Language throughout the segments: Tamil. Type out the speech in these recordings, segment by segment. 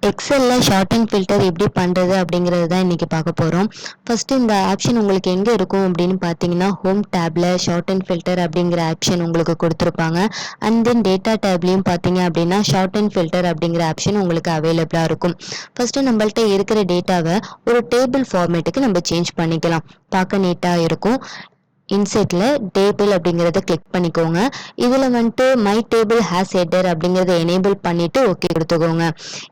எக்ஸல்ல ஷார்ட் அண்ட் ஃபில்டர் எப்படி பண்ணுறது அப்படிங்கிறது தான் இன்றைக்கி பார்க்க போகிறோம். ஃபஸ்ட்டு இந்த ஆப்ஷன் உங்களுக்கு எங்கே இருக்கும் அப்படின்னு பார்த்தீங்கன்னா, ஹோம் டேப்பில் ஷார்ட் அண்ட் ஃபில்டர் அப்படிங்கிற ஆப்ஷன் உங்களுக்கு கொடுத்துருப்பாங்க. அண்ட் தென் டேட்டா டேப்லேயும் பார்த்தீங்க அப்படின்னா ஷார்ட் அண்ட் ஃபில்டர் அப்படிங்கிற ஆப்ஷன் உங்களுக்கு அவைலபிளாக இருக்கும். ஃபஸ்ட்டு நம்மள்ட்ட இருக்கிற டேட்டாவை ஒரு டேபிள் ஃபார்மேட்டுக்கு நம்ம சேஞ்ச் பண்ணிக்கலாம். பார்க்க நீட்டாக இருக்கும். இன்செட்டில் டேபிள் அப்படிங்கிறத கிளிக் பண்ணிக்கோங்க. இதில் வந்துட்டு மை டேபிள் ஹேஸ் ஹெட்டர் அப்படிங்கிறத எனேபிள் பண்ணிவிட்டு ஓகே கொடுத்துக்கோங்க.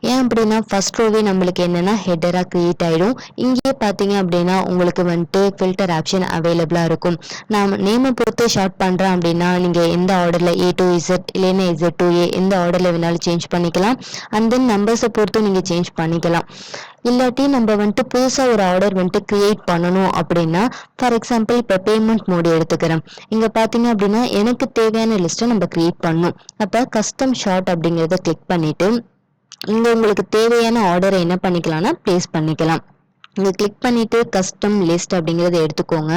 ஏன் அப்படின்னா ஃபர்ஸ்ட் ரோவே நம்மளுக்கு என்னென்னா ஹெட்டராக க்ரியேட் ஆகிடும். இங்கேயே பார்த்தீங்க அப்படின்னா உங்களுக்கு வந்துட்டு ஃபில்டர் ஆப்ஷன் அவைலபிளாக இருக்கும். நான் நேமை பொறுத்து ஷார்ட் பண்ணுறேன் அப்படின்னா நீங்கள் எந்த ஆர்டரில் A to Z இல்லைன்னா Z to A எந்த ஆர்டரில் வேணாலும் சேஞ்ச் பண்ணிக்கலாம். அண்ட் தென் நம்பர்ஸை பொறுத்தும் நீங்கள் சேஞ்ச் பண்ணிக்கலாம். இல்லாட்டி நம்ம வந்துட்டு புதுசாக ஒரு ஆர்டர் வந்துட்டு க்ரியேட் பண்ணணும் அப்படின்னா, ஃபார் எக்ஸாம்பிள் இப்போ பேமெண்ட் மோடு எடுத்துக்கிறேன். இங்கே பார்த்தீங்க அப்படின்னா எனக்கு தேவையான லிஸ்ட்டை நம்ம க்ரியேட் பண்ணணும். அப்போ கஸ்டம் ஷார்ட் அப்படிங்கிறத கிளிக் பண்ணிவிட்டு இங்கே உங்களுக்கு தேவையான ஆர்டரை என்ன பண்ணிக்கலாம்னா ப்ளேஸ் பண்ணிக்கலாம். இங்கே கிளிக் பண்ணிவிட்டு கஸ்டம் லிஸ்ட் அப்படிங்கிறத எடுத்துக்கோங்க.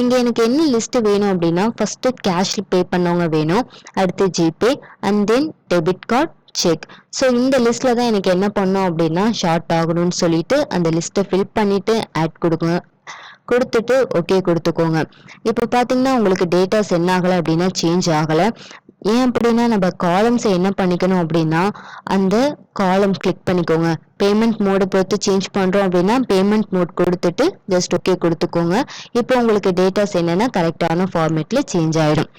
இங்கே எனக்கு என்ன லிஸ்ட்டு வேணும் அப்படின்னா ஃபஸ்ட்டு கேஷ் பே பண்ணவங்க வேணும், அடுத்து GPay and then debit card, check. So இந்த லிஸ்ட்டில் தான் எனக்கு என்ன பண்ணோம் அப்படின்னா ஷார்ட் ஆகணும்னு சொல்லிட்டு அந்த லிஸ்ட்டை ஃபில் பண்ணிவிட்டு ஆட் கொடுத்துட்டு ஓகே கொடுத்துக்கோங்க. இப்போ பார்த்தீங்கன்னா உங்களுக்கு டேட்டாஸ் என்ன ஆகலை அப்படின்னா சேஞ்ச் ஆகலை. ஏன் அப்படின்னா நம்ம காலம்ஸை என்ன பண்ணிக்கணும் அப்படின்னா அந்த காலம் கிளிக் பண்ணிக்கோங்க. பேமெண்ட் மோடு பொறுத்து சேஞ்ச் பண்ணுறோம் அப்படின்னா பேமெண்ட் மோட் கொடுத்துட்டு ஜஸ்ட் ஓகே கொடுத்துக்கோங்க. இப்போ உங்களுக்கு டேட்டாஸ் என்னென்னா கரெக்டான ஃபார்மேட்டில் சேஞ்ச் ஆகிடும்.